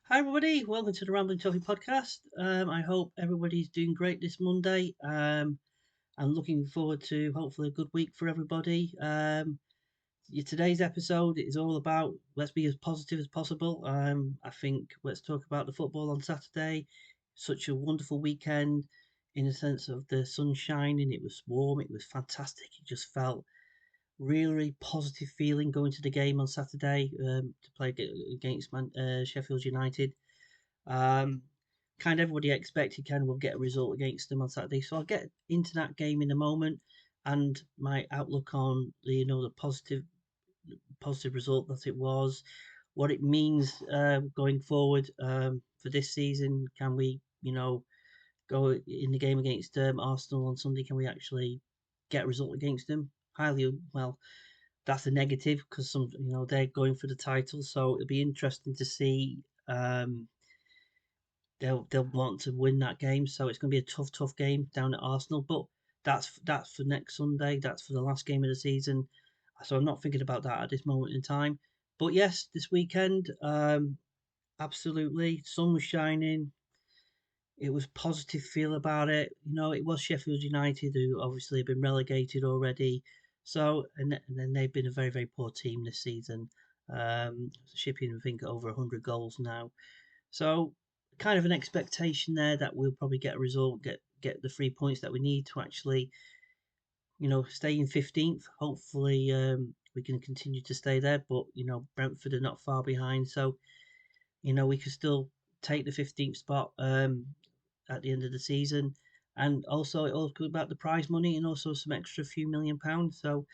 Hi, everybody. Welcome to the Rambling Toffee podcast. I hope everybody's doing great this Monday. I'm looking forward to hopefully a good week for everybody. Today's episode is all about let's be as positive as possible. I think let's talk about the football on Saturday. Such a wonderful weekend in the sense of the sun shining. It was warm. It was fantastic. It just felt really positive feeling going to the game on Saturday to play against Sheffield United. Um, kind of everybody expected kind of will get a result against them on Saturday. So I'll get into that game in a moment and my outlook on the positive result that it was, what it means going forward for this season. Can we go in the game against Arsenal on Sunday? Can we actually get a result against them? Highly well. That's a negative because they're going for the title, so it'll be interesting to see. They'll want to win that game, so it's going to be a tough game down at Arsenal. But that's for next Sunday. That's for the last game of the season. So I'm not thinking about that at this moment in time. But yes, this weekend, absolutely, sun was shining. It was positive feel about it. It was Sheffield United who obviously have been relegated already. So and then they've been a very poor team this season, shipping I think over 100 goals now. So kind of an expectation there that we'll probably get a result, get the 3 points that we need to actually, stay in 15th. Hopefully, we can continue to stay there. But Brentford are not far behind, so we can still take the 15th spot at the end of the season. And also, it all good about the prize money and also some extra few £1 million. So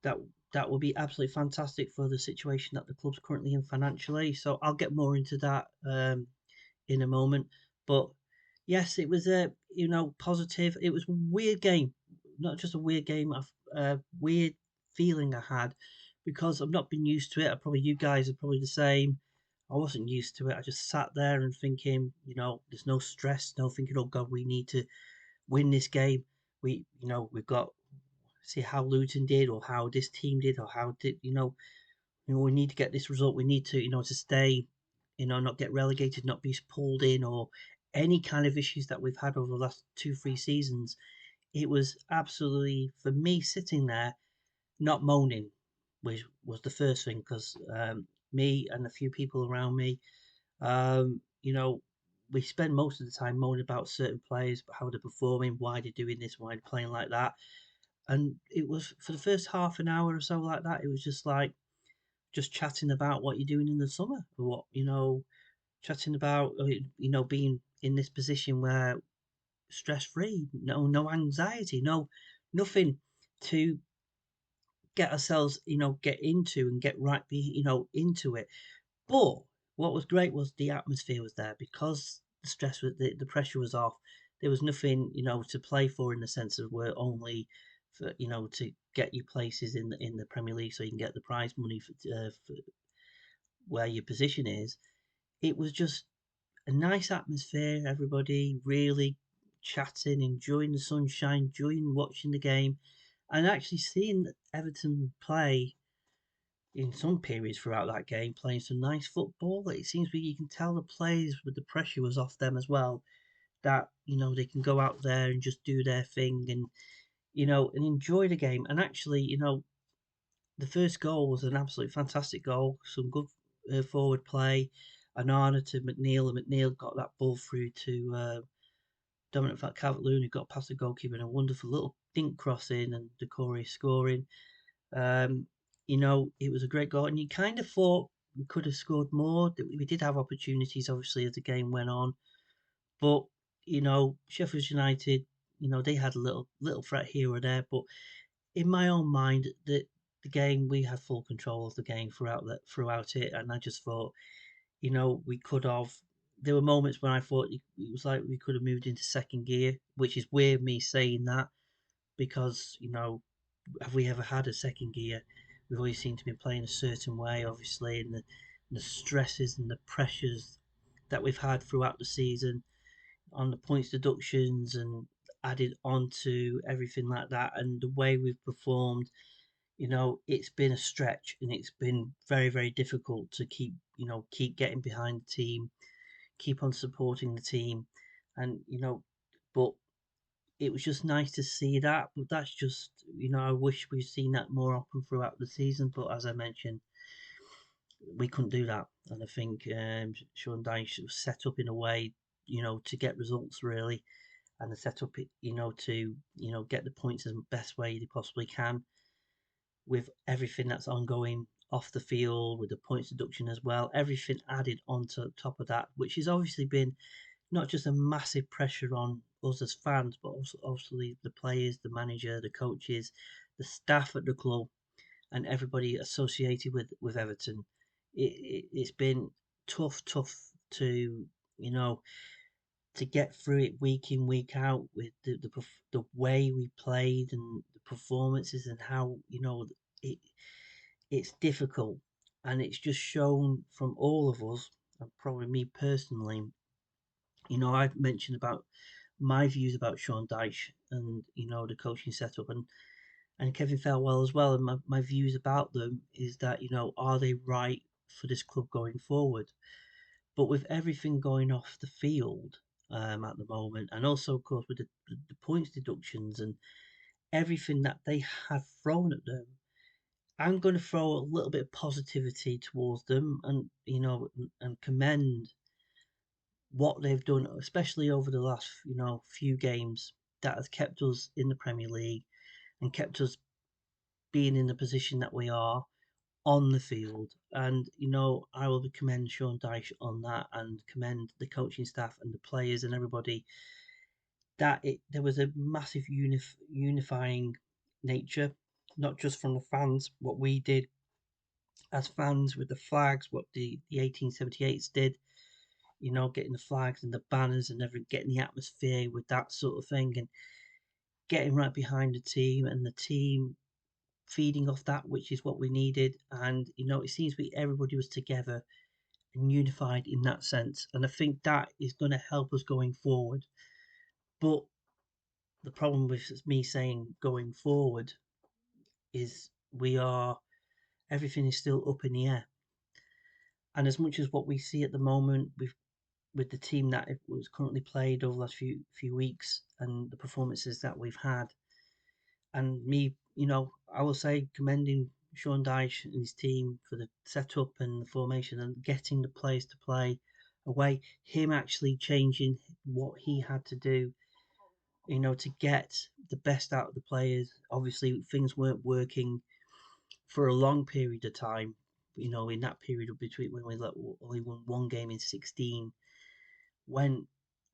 that that will be absolutely fantastic for the situation that the club's currently in financially. So I'll get more into that in a moment. But yes, it was a positive. It was a weird game, not just a weird game, a weird feeling I had because I've not been used to it. I probably you guys are probably the same. I wasn't used to it. I just sat there and thinking, there's no stress, no thinking, oh God, we need to win this game. We've got see how Luton did or how this team did or how did we need to get this result. We need to to stay, not get relegated, not be pulled in or any kind of issues that we've had over the last 2 3 seasons. It was absolutely for me sitting there not moaning, which was the first thing because me and a few people around me, um, you know, we spend most of the time moaning about certain players, how they're performing, why they're doing this, why they're playing like that. And it was for the first half an hour or so like that. It was just like just chatting about what you're doing in the summer, or what chatting about being in this position where stress free, no anxiety, nothing to get ourselves get into and get right be into it. But what was great was the atmosphere was there because the stress was the pressure was off. There was nothing to play for in the sense of we're only for to get you places in the Premier League so you can get the prize money for where your position is. It was just a nice atmosphere, everybody really chatting, enjoying the sunshine, enjoying watching the game, and actually seeing Everton play in some periods throughout that game, playing some nice football. It seems like you can tell the players with the pressure was off them as well, that they can go out there and just do their thing and and enjoy the game. And actually, the first goal was an absolutely fantastic goal. Some good forward play, an honour to McNeil, and McNeil got that ball through to Dominic Calvert-Lewin, who got past the goalkeeper in a wonderful little dink crossing, and Decore scoring. Um, it was a great goal, and you kind of thought we could have scored more. We did have opportunities, obviously, as the game went on, but Sheffield United, they had a little threat here or there, but in my own mind, the game we had full control of the game throughout it, and I just thought, we could have. There were moments when I thought it was like we could have moved into second gear, which is weird me saying that because have we ever had a second gear? We've always seemed to be playing a certain way, obviously, and the stresses and the pressures that we've had throughout the season on the points deductions and added on to everything like that, and the way we've performed. it's been a stretch and it's been very, very difficult to keep getting behind the team, keep on supporting the team, and but it was just nice to see that. But that's just, I wish we'd seen that more often throughout the season. But as I mentioned, we couldn't do that, and I think Sean Dyche was set up in a way, to get results really, and they set up, to get the points in the best way they possibly can with everything that's ongoing off the field, with the points deduction as well, everything added onto top of that, which has obviously been not just a massive pressure on us as fans, but also obviously the players, the manager, the coaches, the staff at the club, and everybody associated with Everton. It's been tough to you know to get through it week in week out with the way we played and the performances and how it it's difficult, and it's just shown from all of us, and probably me personally. I've mentioned about my views about Sean Dyche and the coaching setup, and Kevin Felwell as well. And my views about them is that are they right for this club going forward? But with everything going off the field at the moment, and also of course with the points deductions and everything that they have thrown at them, I'm going to throw a little bit of positivity towards them, and and commend what they've done, especially over the last few games, that has kept us in the Premier League and kept us being in the position that we are on the field. And I will commend Sean Dyche on that, and commend the coaching staff and the players and everybody, that there was a massive unifying nature, not just from the fans, what we did as fans with the flags, what the 1878s did, getting the flags and the banners and everything, getting the atmosphere with that sort of thing, and getting right behind the team, and the team feeding off that, which is what we needed. And it seems we everybody was together and unified in that sense, and I think that is going to help us going forward. But the problem with me saying going forward is we are everything is still up in the air, and as much as what we see at the moment with the team that it was currently played over the last few weeks and the performances that we've had, and me, I will say commending Sean Dyche and his team for the setup and the formation and getting the players to play away. Him actually changing what he had to do, to get the best out of the players. Obviously, things weren't working for a long period of time. In that period of between when we only won one game in 16, when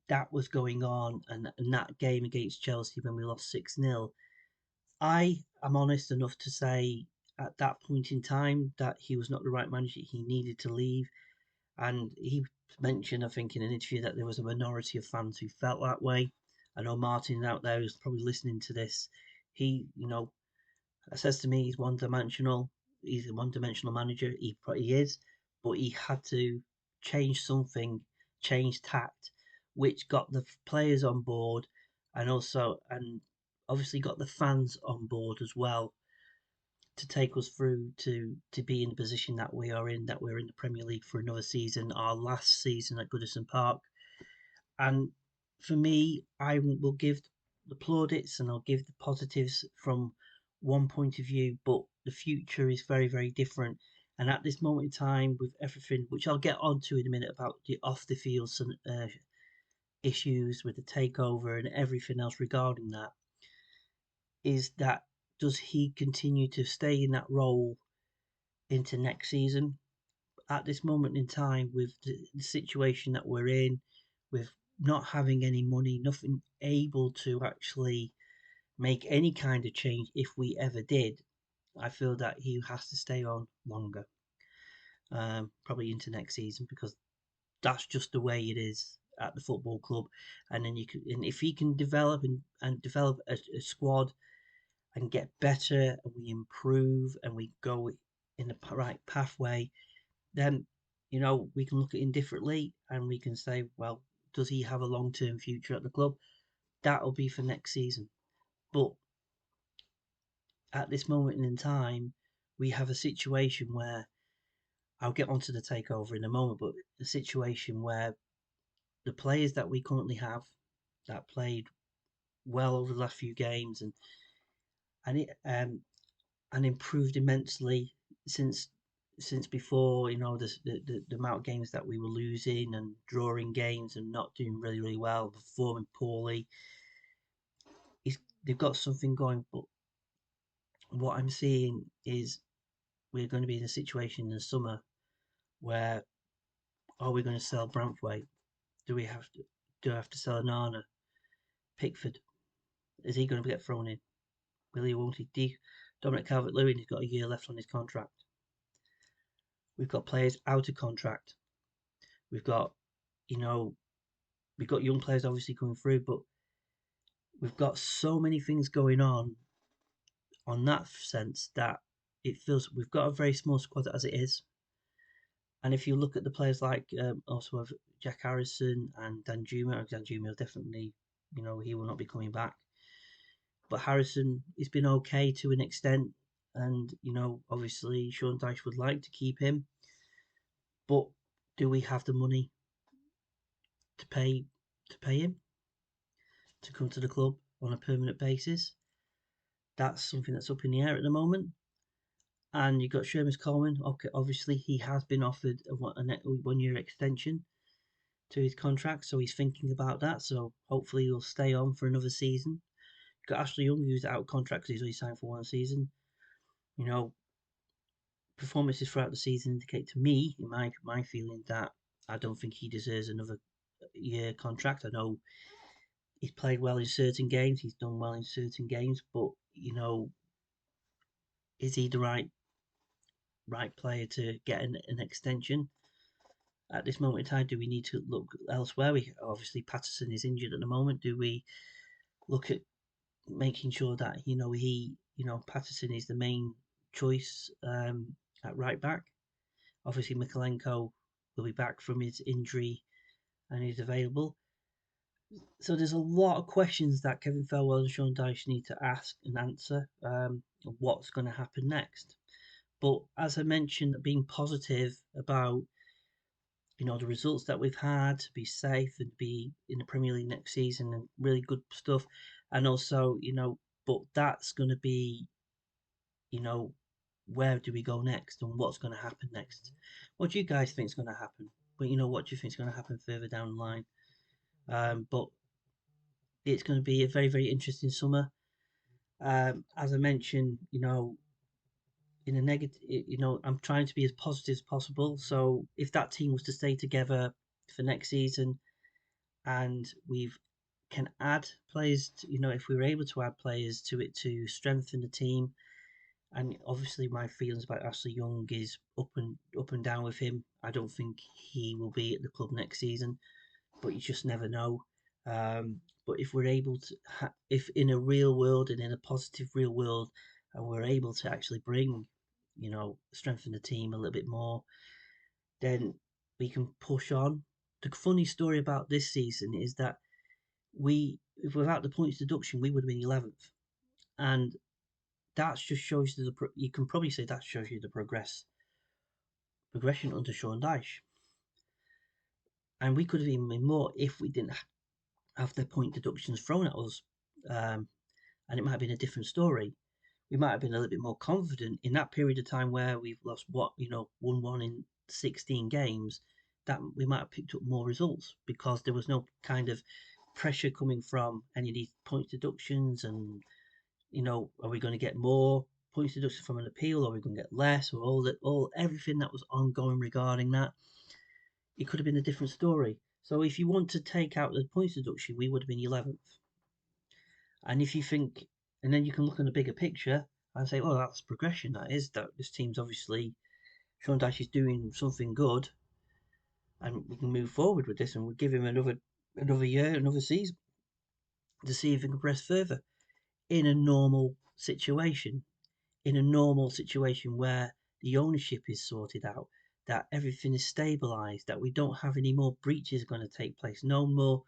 that was going on, and that game against Chelsea when we lost 6-0, I am honest enough to say at that point in time that he was not the right manager. He needed to leave. And he mentioned, I think, in an interview that there was a minority of fans who felt that way. I know Martin out there who's probably listening to this. He, says to me he's one dimensional. He's a one dimensional manager. He is, but he had to change something, change tact, which got the players on board, and obviously got the fans on board as well, to take us through to be in the position that we are in, that we're in the Premier League for another season, our last season at Goodison Park. And for me, I will give the plaudits and I'll give the positives from one point of view, but the future is very, very different. And at this moment in time, with everything, which I'll get onto in a minute about the off the field issues with the takeover and everything else regarding that, is that does he continue to stay in that role into next season? At this moment in time, with the situation that we're in, with not having any money, nothing able to actually make any kind of change if we ever did, I feel that he has to stay on longer, probably into next season, because that's just the way it is at the football club. And then and if he can develop and develop a squad and get better, and we improve and we go in the right pathway, then we can look at him differently, and we can say, well, does he have a long-term future at the club? That'll be for next season. But at this moment in time, we have a situation where I'll get onto the takeover in a moment, but a situation where the players that we currently have that played well over the last few games and it and improved immensely since before. The amount of games that we were losing and drawing games and not doing really well, performing poorly. It's, they've got something going, but what I'm seeing is we're going to be in a situation in the summer where are we going to sell Branthwaite? Do I have to sell Anana? Pickford, is he going to get thrown in? Will he? Won't he? Dominic Calvert-Lewin has got a year left on his contract. We've got players out of contract. We've got, you know, we've got young players obviously coming through, but we've got so many things going on that sense that it feels we've got a very small squad as it is. And if you look at the players like also have Jack Harrison and Danjuma will definitely, he will not be coming back. But Harrison has been okay to an extent, and obviously Sean Dyche would like to keep him, but do we have the money to pay him to come to the club on a permanent basis? That's something that's up in the air at the moment. And you've got Seamus Coleman. Okay, obviously he has been offered a 1 year extension to his contract, so he's thinking about that. So hopefully he'll stay on for another season. You've got Ashley Young, who's out of contract because he's only signed for 1 season. Performances throughout the season indicate to me, in my feeling, that I don't think he deserves another year contract. I know he's played well in certain games, he's done well in certain games, but is he the right player to get an extension? At this moment in time, do we need to look elsewhere? Obviously Patterson is injured at the moment. Do we look at making sure that Patterson is the main choice at right back? Obviously Mikalenko will be back from his injury and he's available. So there's a lot of questions that Kevin Felwell and Sean Dyche need to ask and answer. What's going to happen next? But as I mentioned, being positive about the results that we've had, to be safe and be in the Premier League next season and really good stuff, and also but that's going to be where do we go next and what's going to happen next? What do you guys think is going to happen? But what do you think is going to happen further down the line? But it's going to be a very, very interesting summer. As I mentioned, in a negative, I'm trying to be as positive as possible. So if that team was to stay together for next season, and we've can add players, if we were able to add players to it to strengthen the team, and obviously my feelings about Ashley Young is up and down with him. I don't think he will be at the club next season, but you just never know. But if we're able to, if in a real world and in a positive real world, and we're able to actually bring, strengthen the team a little bit more, then we can push on. The funny story about this season is that if without the points deduction, we would have been 11th, and that just shows you you can probably say that shows you the progression under Sean Dyche, and we could have even been more if we didn't have the point deductions thrown at us, and it might have been a different story. We might have been a little bit more confident in that period of time where we've lost 1-1 in 16 games. That we might have picked up more results because there was no kind of pressure coming from any of these point deductions, and are we going to get more points deduction from an appeal, or are we going to get less, or everything that was ongoing regarding that? It could have been a different story. So if you want to take out the points deduction, we would have been 11th. And if you think, and then you can look at the bigger picture and say, oh, that's progression. That is that this team's obviously Sean Dyche is doing something good, and we can move forward with this, and we'll give him another year, another season to see if he can progress further in a normal situation. In a normal situation where the ownership is sorted out, that everything is stabilized, that we don't have any more breaches going to take place, no more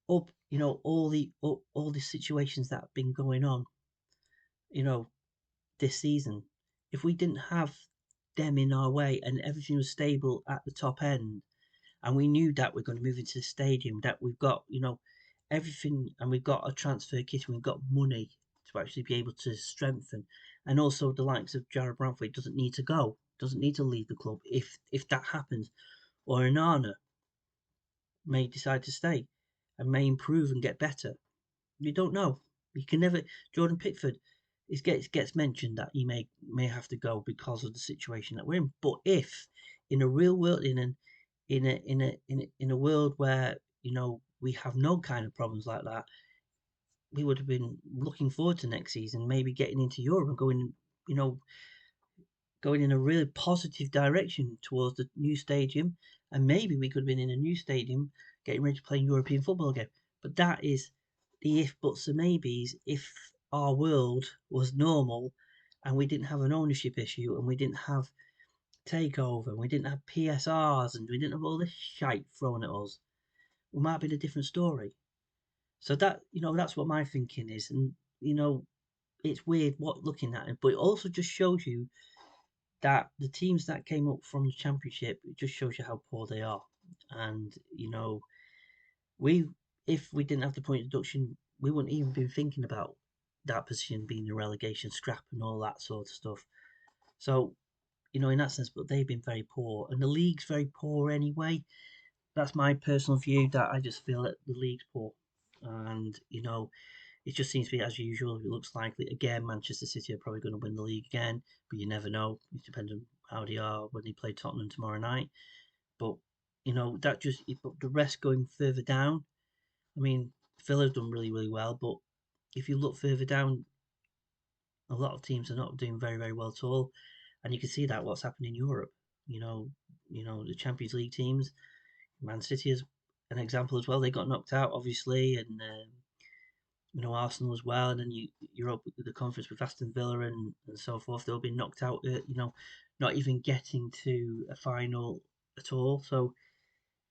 all the situations that have been going on, this season. If we didn't have them in our way and everything was stable at the top end, and we knew that we're going to move into the stadium, that we've got, everything, and we've got a transfer kit, and we've got money to actually be able to strengthen, and also the likes of Jared Bradford doesn't need to go, doesn't need to leave the club if that happens, or Anana may decide to stay and may improve and get better. You don't know. You can never. Jordan Pickford, it gets mentioned that he may have to go because of the situation that we're in. But if in a real world, in a world where we have no kind of problems like that, we would have been looking forward to next season, maybe getting into Europe and you know, going in a really positive direction towards the new stadium, and maybe we could have been in a new stadium getting ready to play European football again. But that is the if buts and maybes. If our world was normal and we didn't have an ownership issue and we didn't have takeover and we didn't have PSRs and we didn't have all this shite thrown at us, we might be in a different story. So that's what my thinking is, and it's weird what looking at it, but it also just shows you that the teams that came up from the championship, it just shows you how poor they are. And we if we didn't have the point deduction, we wouldn't even be thinking about that position being a relegation scrap and all that sort of stuff. So in that sense, but they've been very poor, and the league's very poor anyway. That's my personal view. That I just feel that the league's poor, and it just seems to be as usual. It looks likely again. Manchester City are probably going to win the league again, but you never know. It depends on how they are when they play Tottenham tomorrow night. But that just but the rest going further down. I mean, Villa's done really really well, but if you look further down, a lot of teams are not doing very very well at all, and you can see that what's happened in Europe. The Champions League teams. Man City is an example as well. They got knocked out obviously, and Arsenal as well, and then you're up with the conference with Aston Villa and so forth. They'll be knocked out, not even getting to a final at all. So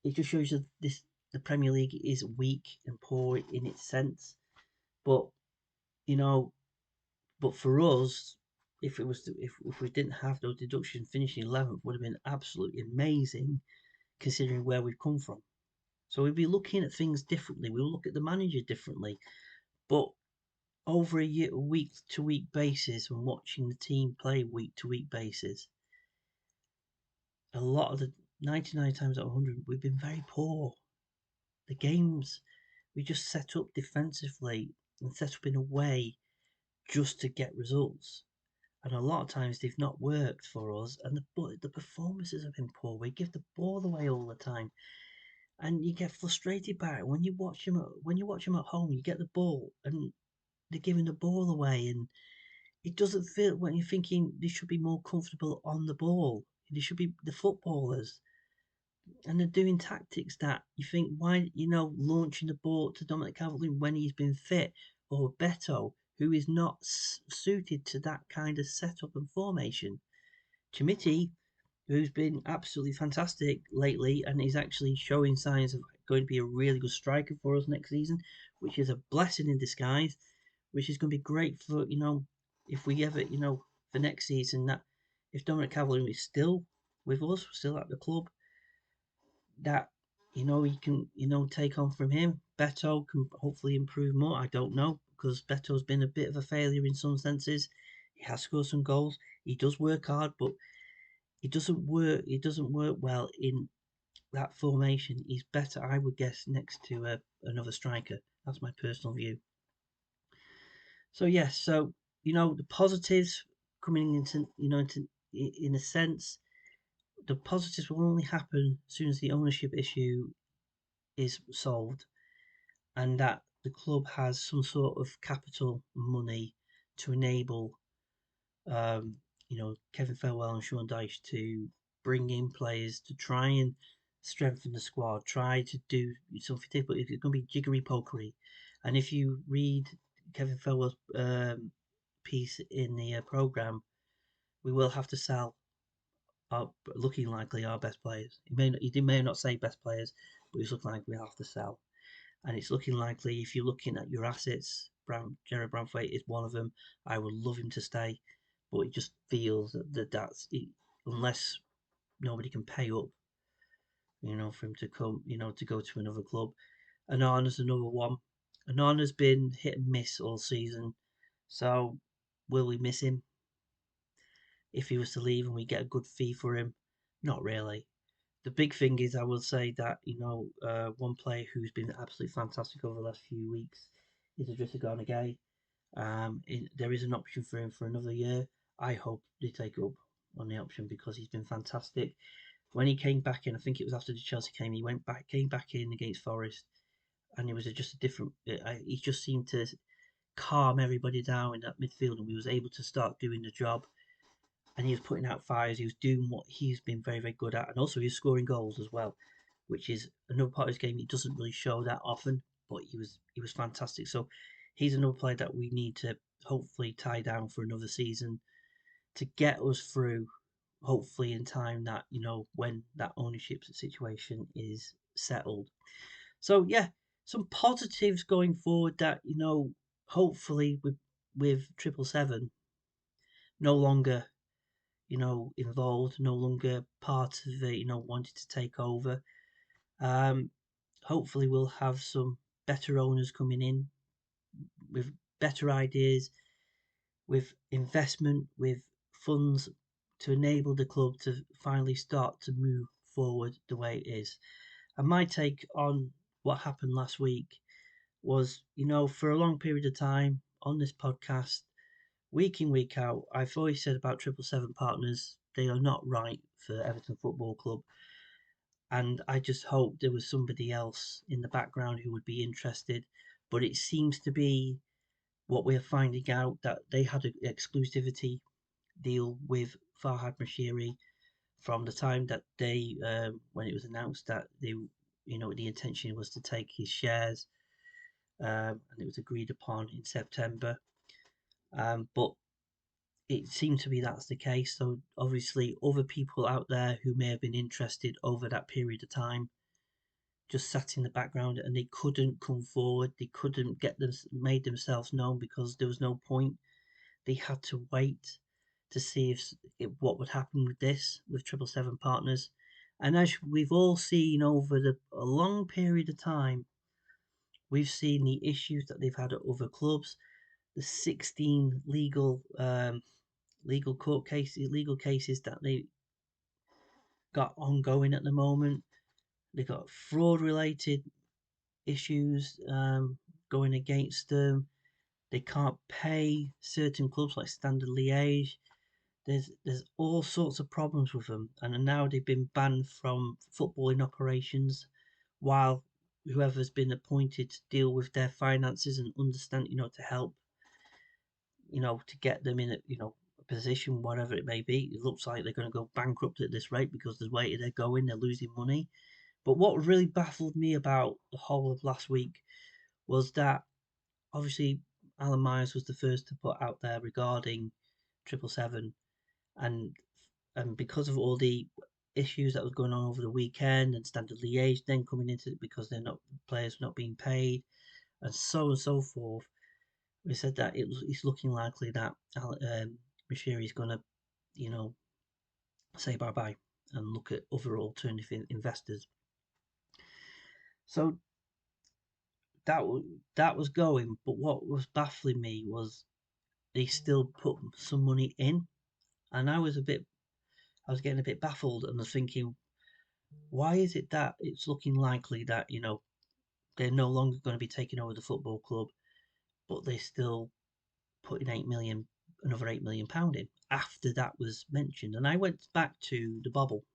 it just shows you the Premier League is weak and poor in its sense. But you know, but for us, if we didn't have those deductions, finishing 11th would have been absolutely amazing, considering where we've come from. So we'd be looking at things differently. We'll look at the manager differently. But over a week to week basis, and watching the team play week to week basis, a lot of the 99 times out of 100, we've been very poor. The games we just set up defensively and set up in a way just to get results. And a lot of times they've not worked for us, and the performances have been poor. We give the ball away all the time, and you get frustrated by it when you watch them. When you watch them at home, you get the ball, and they're giving the ball away, and it doesn't feel when you're thinking they should be more comfortable on the ball. They should be the footballers, and they're doing tactics that you think why launching the ball to Dominic Calvert-Lewin when he's been fit, or Beto who is not suited to that kind of setup and formation. Chimiti, who's been absolutely fantastic lately and is actually showing signs of going to be a really good striker for us next season, which is a blessing in disguise, which is going to be great for if we ever for next season, that if Dominic Calvert is still with us, still at the club, that he can take on from him. Beto can hopefully improve more. I don't know, because Beto's been a bit of a failure in some senses. He has scored some goals. He does work hard, but it doesn't work. It doesn't work well in that formation. He's better, I would guess, next to another striker. That's my personal view. So yes, so the positives coming into in a sense, the positives will only happen as soon as the ownership issue is solved, and that the club has some sort of capital money to enable Kevin Farewell and Sean Dyche to bring in players to try and strengthen the squad, try to do something different. But it's going to be jiggery pokery. And if you read Kevin Farewell's piece in the program, we will have to sell looking likely our best players. He may not say best players, but it's looking like we'll have to sell. And it's looking likely, if you're looking at your assets, Jared Branthwaite is one of them. I would love him to stay, but it just feels that's it, unless nobody can pay up, for him to come, to go to another club. Anana's another one. Anana's been hit and miss all season, so will we miss him if he was to leave and we get a good fee for him? Not really. The big thing is, I will say that one player who's been absolutely fantastic over the last few weeks is Idrissa Gana Gueye. There is an option for him for another year. I hope they take up on the option because he's been fantastic. When he came back in, I think it was after the Chelsea game, came back in against Forest, and it was just a different. He just seemed to calm everybody down in that midfield, and we was able to start doing the job. And he was putting out fires. He was doing what he's been very, very good at, and also he was scoring goals as well, which is another part of his game he doesn't really show that often. But he was fantastic. So he's another player that we need to hopefully tie down for another season to get us through. Hopefully, in time that when that ownership situation is settled. So yeah, some positives going forward that hopefully with 777 no longer involved, no longer part of it, wanted to take over. Um, Hopefully, we'll have some better owners coming in with better ideas, with investment, with funds to enable the club to finally start to move forward the way it is. And my take on what happened last week was, for a long period of time on this podcast, week in, week out, I've always said about 777 partners, they are not right for Everton Football Club. And I just hope there was somebody else in the background who would be interested. But it seems to be what we're finding out that they had an exclusivity deal with Farhad Mashiri from the time that when it was announced that the intention was to take his shares, and it was agreed upon in September. But it seemed to be that's the case. So obviously, other people out there who may have been interested over that period of time just sat in the background and they couldn't come forward. They couldn't made themselves known because there was no point. They had to wait to see if what would happen with this with 777 partners. And as we've all seen over a long period of time, we've seen the issues that they've had at other clubs, the 16 legal cases that they got ongoing at the moment. They got fraud related issues going against them. They can't pay certain clubs like Standard Liège. There's all sorts of problems with them, and now they've been banned from footballing operations, while whoever's been appointed to deal with their finances and understand, to help, to get them in a position, whatever it may be. It looks like they're going to go bankrupt at this rate because the way they're going, they're losing money. But what really baffled me about the whole of last week was that obviously Alan Myers was the first to put out there regarding 777, and because of all the issues that was going on over the weekend and Standard Liège then coming into it because they're not players not being paid and so forth, we said that it's looking likely that Mashiri is going to, say bye bye and look at other alternative investors. So that that was going, but what was baffling me was they still put some money in, and I was getting a bit baffled and was thinking, why is it that it's looking likely that they're no longer going to be taking over the football club, but they're still putting another £8 million in after that was mentioned? And I went back to the Bobble,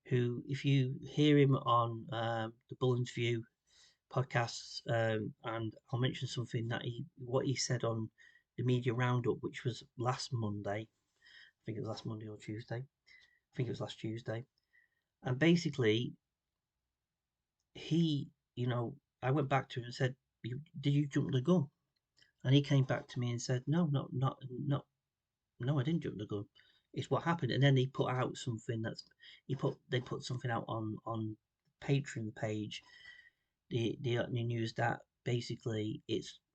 who, if you hear him on the Bullens View podcasts, and I'll mention something that what he said on the media roundup, which was last Monday. I think it was last Monday or Tuesday. I think it was last Tuesday. And basically, he, I went back to him and said, "Did you jump the gun?" And he came back to me and said, "No, no, I didn't jump the gun. It's what happened." And then he put out something they put something out on Patreon page, the news that basically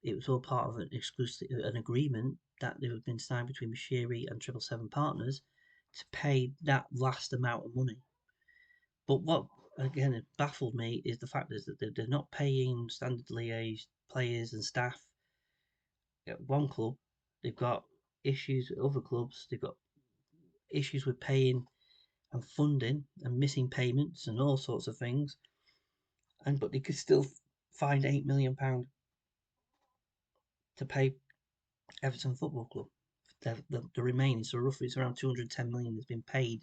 it was all part of an agreement that had been signed between Mashiri and 777 Partners to pay that last amount of money. But what again baffled me is the fact is that they're not paying standard liège players and staff at one club. They've got issues with other clubs. They've got issues with paying and funding and missing payments and all sorts of things. But they could still find £8 million to pay Everton Football Club. The remaining, so roughly it's around 210 million has been paid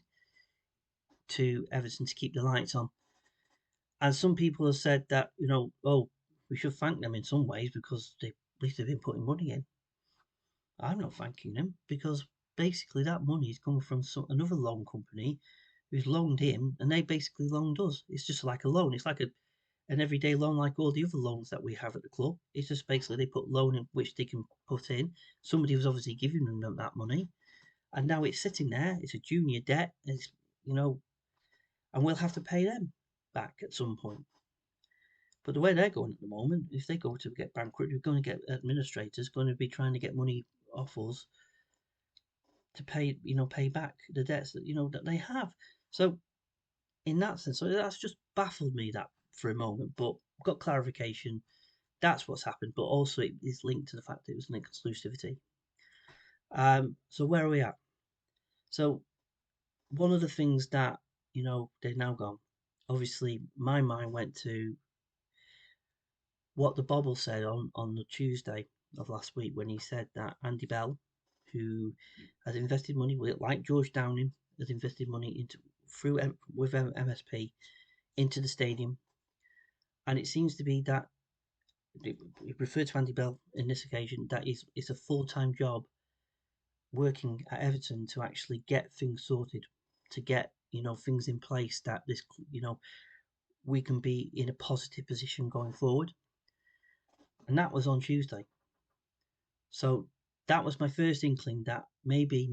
to Everton to keep the lights on. And some people have said that, oh, we should thank them in some ways because at least they've been putting money in. I'm not thanking them because basically that money is coming from another loan company who's loaned him and they basically loaned us. It's just like a loan. It's like an everyday loan like all the other loans that we have at the club. It's just basically they put loan in which they can put in. Somebody was obviously giving them that money and now it's sitting there. It's a junior debt. And we'll have to pay them back at some point. But the way they're going at the moment, if they go to get bankrupt, we're going to get administrators going to be trying to get money off us to pay back the debts that they have. So in that sense, so that's just baffled me that for a moment. But got clarification. That's what's happened. But also it is linked to the fact that it was an exclusivity. So where are we at? So one of the things that they've now gone. Obviously, my mind went to what the Bobble said on the Tuesday of last week when he said that Andy Bell, who has invested money like George Downing, has invested money with MSP into the stadium, and it seems to be that he referred to Andy Bell in this occasion that it's a full-time job working at Everton to actually get things sorted, to get things in place that this we can be in a positive position going forward. And that was on Tuesday. So that was my first inkling that maybe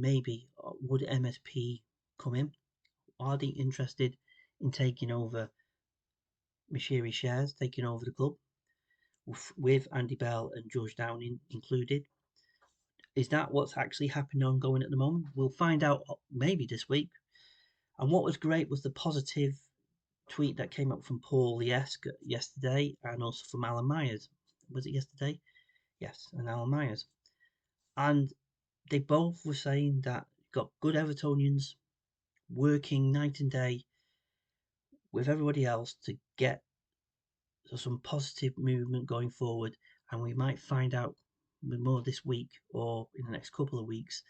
would MSP come in? Are they interested in taking over Mashiri shares, taking over the club with Andy Bell and George Downing included? Is that what's actually happening ongoing at the moment? We'll find out maybe this week. And what was great was the positive tweet that came up from Paul Liesk yesterday and also from Alan Myers. Was it yesterday? Yes, and Alan Myers. And they both were saying that got good Evertonians working night and day with everybody else to get some positive movement going forward. And we might find out more this week or in the next couple of weeks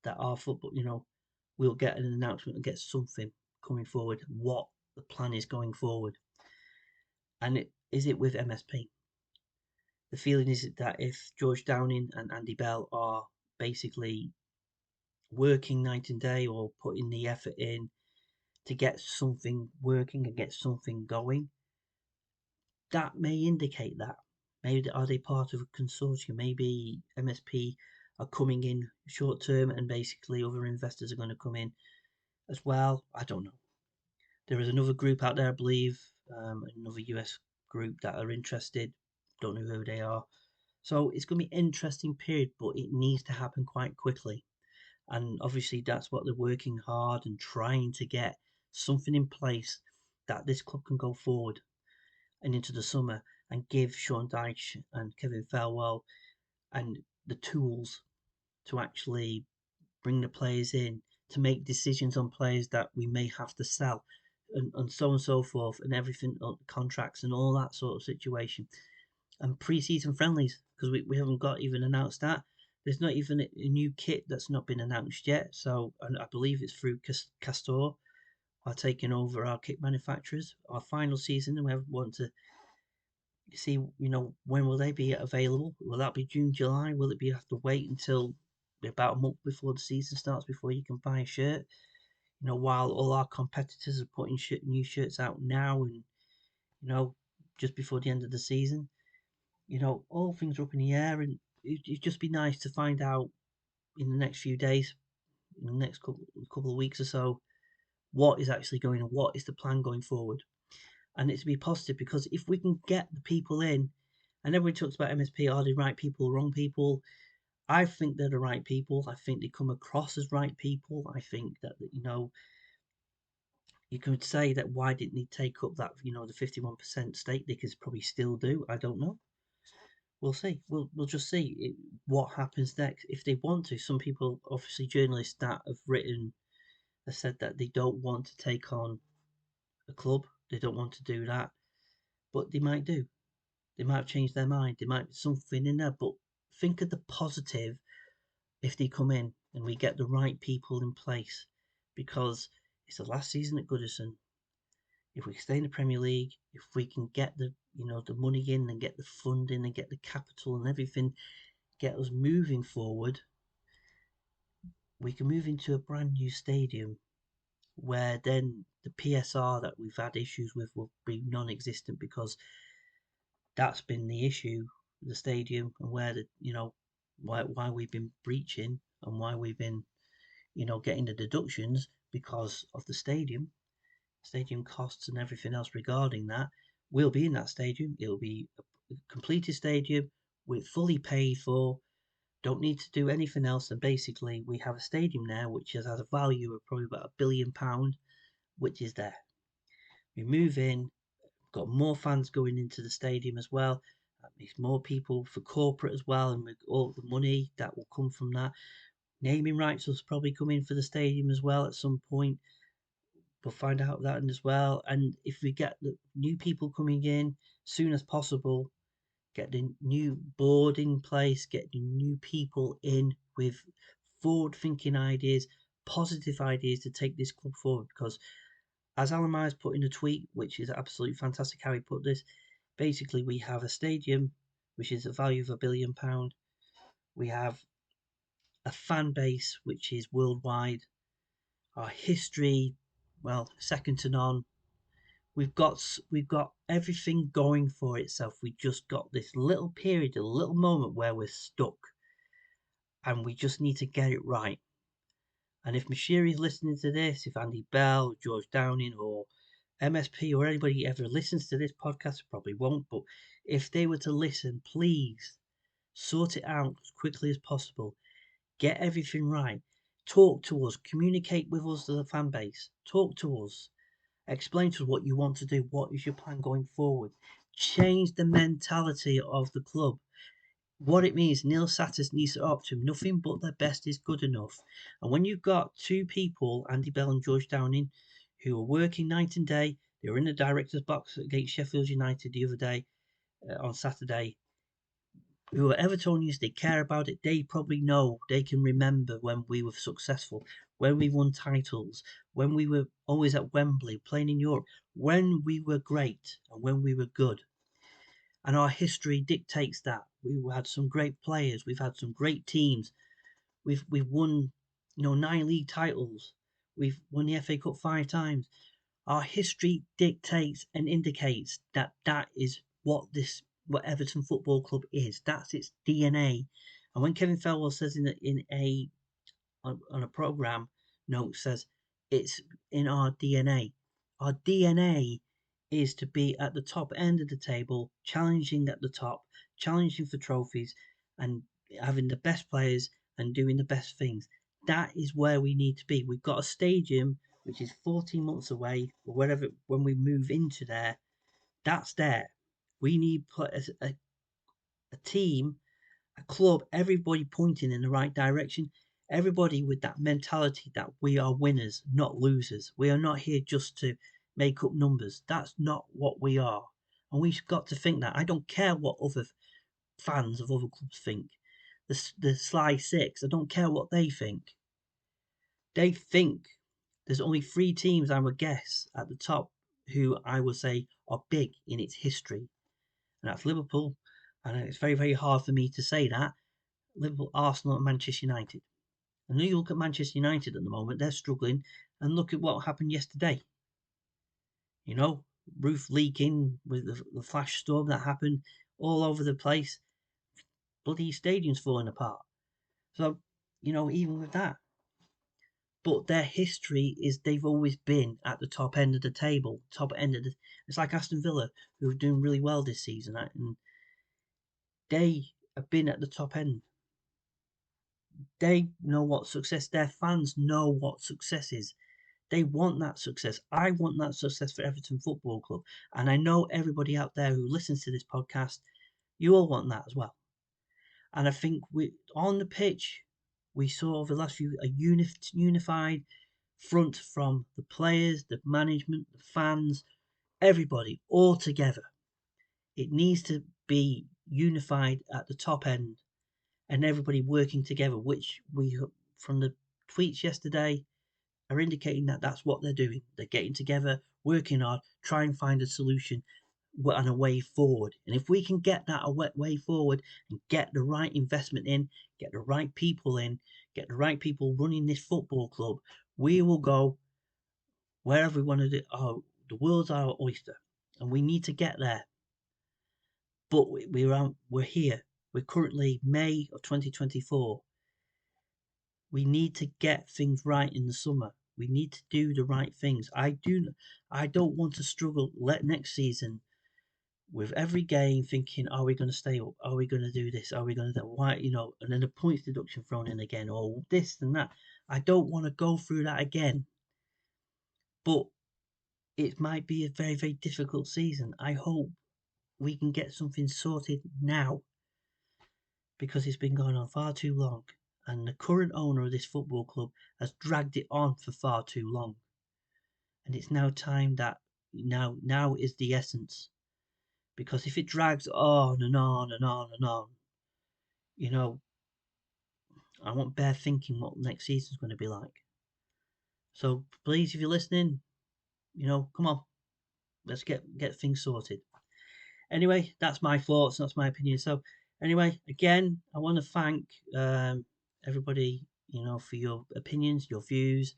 that our football, we'll get an announcement and get something coming forward, what the plan is going forward. And is it with MSP? The feeling is that if George Downing and Andy Bell are basically working night and day or putting the effort in to get something working and get something going, that may indicate that. Maybe are they part of a consortium? Maybe MSP are coming in short term and basically other investors are going to come in as well. I don't know. There is another group out there, I believe, another US group that are interested. Don't know who they are. So it's going to be an interesting period, but it needs to happen quite quickly. And obviously, that's what they're working hard and trying to get something in place that this club can go forward and into the summer and give Sean Dyche and Kevin Felwell and the tools to actually bring the players in to make decisions on players that we may have to sell and so on and so forth and everything, contracts and all that sort of situation. And pre-season friendlies because we haven't got even announced that. There's not even a new kit that's not been announced yet. So and I believe it's through Castor are taking over our kit manufacturers. Our final season, and we want to see, when will they be available? Will that be June, July? Will it be have to wait until about a month before the season starts before you can buy a shirt? While all our competitors are putting new shirts out now and just before the end of the season. All things are up in the air, and it'd just be nice to find out in the next few days, in the next couple of weeks or so, what is actually going on, what is the plan going forward, and it's to be positive because if we can get the people in And everybody talks about MSP, are they right people, wrong people? I think they're the right people. I think they come across as right people. I think that, you could say that why didn't they take up that, the 51% stake? They could probably still do. I don't know. We'll see. We'll just see what happens next if they want to. Some people, obviously, journalists that have said that they don't want to take on a club. They don't want to do that, but they might do. They might change their mind. There might be something in there. But think of the positive if they come in and we get the right people in place, because it's the last season at Goodison. If we stay in the Premier League, if we can get the money in and get the funding and get the capital and everything, get us moving forward, we can move into a brand new stadium where then the PSR that we've had issues with will be non-existent, because that's been the issue, the stadium, and where why we've been breaching and why we've been getting the deductions because of the stadium costs and everything else regarding that. We'll be in that stadium. It'll be a completed stadium. We're fully paid for. Don't need to do anything else. And basically, we have a stadium now which has a value of probably about £1 billion, which is there. We move in, got more fans going into the stadium as well. That means more people for corporate as well, and with all the money that will come from that. Naming rights will probably come in for the stadium as well at some point. We'll find out that as well. And if we get the new people coming in soon as possible, get the new board in place, get the new people in with forward thinking ideas, positive ideas to take this club forward. Because as Alan Myers put in a tweet, which is absolutely fantastic how he put this, basically we have a stadium which is a value of £1 billion. We have a fan base which is worldwide. Our history, well, second to none. We've got everything going for itself. We just got this little period, a little moment where we're stuck, and we just need to get it right. And if Mashiri's listening to this, if Andy Bell, George Downing, or MSP, or anybody ever listens to this podcast, probably won't, but if they were to listen, please sort it out as quickly as possible. Get everything right. Talk to us. Communicate with us, the fan base. Talk to us. Explain to us what you want to do. What is your plan going forward? Change the mentality of the club. What it means, Neil Sattis needs to opt to nothing but their best is good enough. And when you've got two people, Andy Bell and George Downing, who are working night and day, they were in the director's box against Sheffield United the other day, on Saturday, who are Evertonians, they care about it. They probably know, they can remember when we were successful, when we won titles, when we were always at Wembley playing in Europe, when we were great and when we were good. And our history dictates that. We've had some great players, we've had some great teams. We've won, 9 league titles. We've won the FA Cup 5 times. Our history dictates and indicates that that is what Everton Football Club is. That's its DNA. And when Kevin Felwell says on a program note, says it's in our DNA. Our DNA is to be at the top end of the table, challenging at the top, challenging for trophies, and having the best players and doing the best things. That is where we need to be. We've got a stadium which is 14 months away, or wherever when we move into there. That's there. We need a team, a club, everybody pointing in the right direction. Everybody with that mentality that we are winners, not losers. We are not here just to make up numbers. That's not what we are. And we've got to think that. I don't care what other fans of other clubs think. The Sly Six, I don't care what they think. They think there's only 3 teams, I would guess, at the top who I would say are big in its history. And that's Liverpool. I know it's very, very hard for me to say that. Liverpool, Arsenal, and Manchester United. And you look at Manchester United at the moment, they're struggling. And look at what happened yesterday. Roof leaking with the flash storm that happened all over the place. Bloody stadiums falling apart. So, even with that. But their history is they've always been at the top end of the table, top end of the. It's like Aston Villa, who are doing really well this season, and They have been at the top end. They know what success, their fans know what success is. They want that success. I want that success for Everton Football Club. And I know everybody out there who listens to this podcast, you all want that as well. And I think we on the pitch, we saw over the last few a unified front from the players, the management, the fans, everybody all together. It needs to be unified at the top end and everybody working together, which we, from the tweets yesterday, are indicating that that's what they're doing. They're getting together, working hard, try and find a solution and a way forward. And if we can get that a way forward and get the right investment in, get the right people in, get the right people running this football club, we will go wherever we want to do. Oh, the world's our oyster, and we need to get there. But we're here. We're currently May of 2024. We need to get things right in the summer. We need to do the right things. I don't want to struggle next season with every game thinking, are we going to stay up? Are we going to do this? Are we going to do why? And then a points deduction thrown in again, or this and that. I don't want to go through that again. But it might be a very, very difficult season. I hope we can get something sorted now because it's been going on far too long. And the current owner of this football club has dragged it on for far too long. And it's now time that now is the essence. Because if it drags on and on and on and on, you know, I want bare thinking what next season's going to be like. So please, if you're listening, come on, let's get things sorted. Anyway, that's my thoughts, that's my opinion. So anyway, again, I want to thank everybody, for your opinions, your views,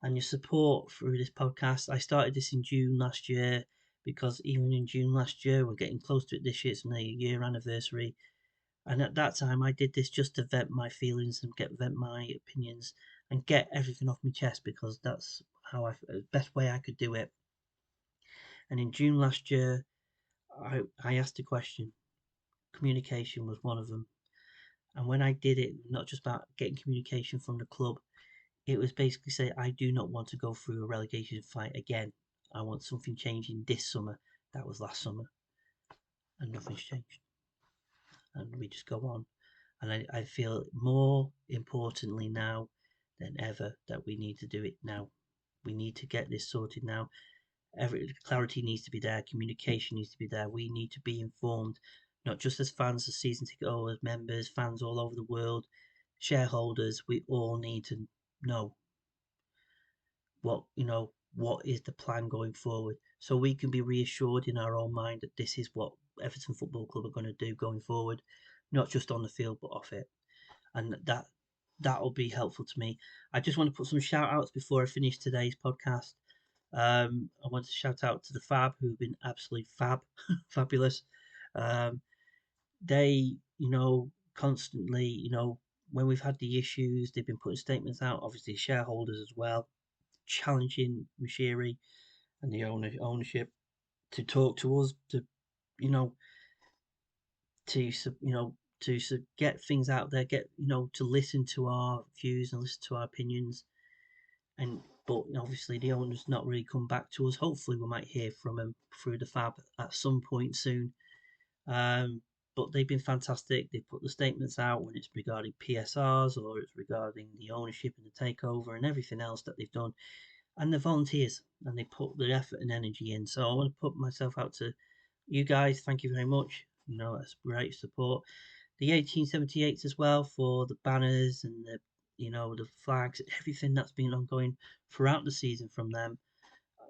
and your support through this podcast. I started this in June last year because even in June last year, we're getting close to it this year. It's my year anniversary. And at that time, I did this just to vent my feelings and vent my opinions and get everything off my chest because that's how best way I could do it. And in June last year, I asked a question. Communication was one of them. And when I did it, not just about getting communication from the club, it was basically say I do not want to go through a relegation fight again. I want something changing this summer. That was last summer, and nothing's changed. And we just go on. And I feel more importantly now than ever that we need to do it now. We need to get this sorted now. Clarity needs to be there. Communication needs to be there. We need to be informed, not just as fans, as season ticket holders, members, fans all over the world, shareholders. We all need to know what is the plan going forward, so we can be reassured in our own mind that this is what Everton Football Club are going to do going forward, not just on the field but off it, and that'll be helpful to me. I just want to put some shout outs before I finish today's podcast. I want to shout out to the Fab, who've been absolutely fabulous. Um, they, constantly, when we've had the issues, they've been putting statements out. Obviously, shareholders as well, challenging Mashiri and the ownership to talk to us, to you know, to get things out there, get to listen to our views and listen to our opinions. And but obviously the owner's not really come back to us. Hopefully we might hear from him through the Fab at some point soon. Um, but they've been fantastic. They put the statements out when it's regarding PSRs or it's regarding the ownership and the takeover and everything else that they've done. And the volunteers, and they put their effort and energy in. So I want to put myself out to you guys. Thank you very much. That's great support. The 1878s as well for the banners and the flags, everything that's been ongoing throughout the season from them.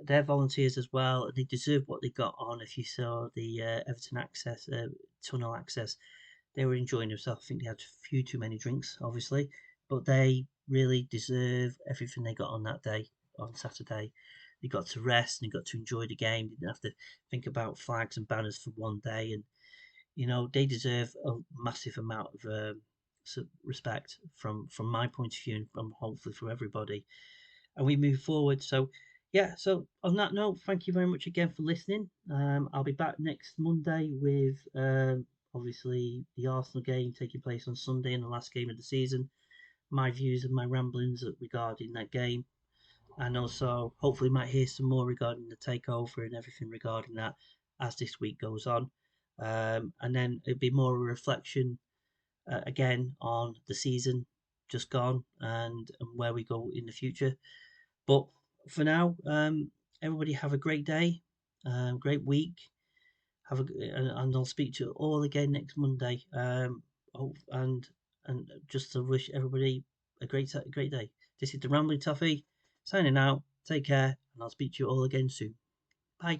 They're volunteers as well, and they deserve what they got on. If you saw the Everton access tunnel access, they were enjoying themselves. I think they had a few too many drinks, obviously, but they really deserve everything they got on that day, on Saturday. They got to rest and they got to enjoy the game. They didn't have to think about flags and banners for one day, and they deserve a massive amount of respect from my point of view and from hopefully for everybody. And we move forward. So yeah. So on that note, thank you very much again for listening. I'll be back next Monday with obviously the Arsenal game taking place on Sunday and the last game of the season, my views and my ramblings regarding that game, and also hopefully might hear some more regarding the takeover and everything regarding that as this week goes on. And then it'd be more a reflection again on the season just gone and where we go in the future. But for now, everybody have a great day, great week. And I'll speak to you all again next Monday. And just to wish everybody a great day. This is the Rambling Toffee signing out. Take care, and I'll speak to you all again soon. Bye.